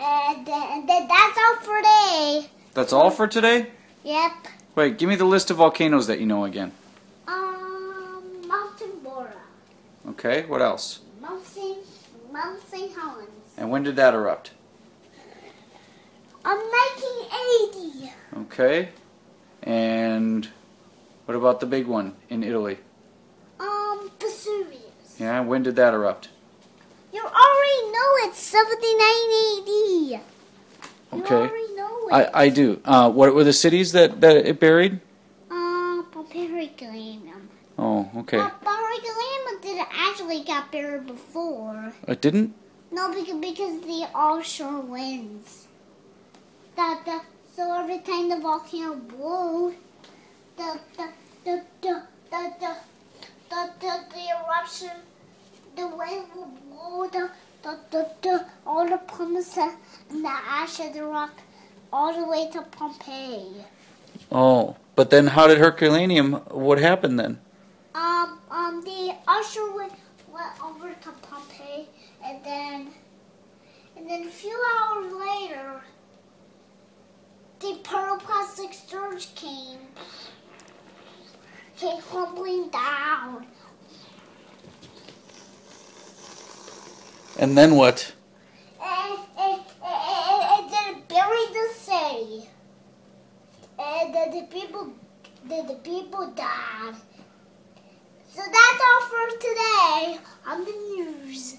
And that's all for today. That's all for today? Yep. Wait, give me the list of volcanoes that you know again. Mountain Bora. Okay, what else? Mount St. Helens. And when did that erupt? 1980. Okay. And what about the big one in Italy? Vesuvius. Yeah, when did that erupt? You already know it's 79 AD. Okay. You already know it. I do. What were the cities that it buried? Papyricalium. Oh, okay. Papyricalium didn't actually got buried before. It didn't? No, because the offshore winds. So every time the volcano blew, the eruption, the wind will blow all the pumice and the ash of the rock all the way to Pompeii. Oh, but then how did Herculaneum, what happened then? The offshore wind went over to Pompeii, and then a few hours later, the pyroclastic surge came crumbling down. And then what? And then it buried the city. And then the people died. So that's all for today on the news.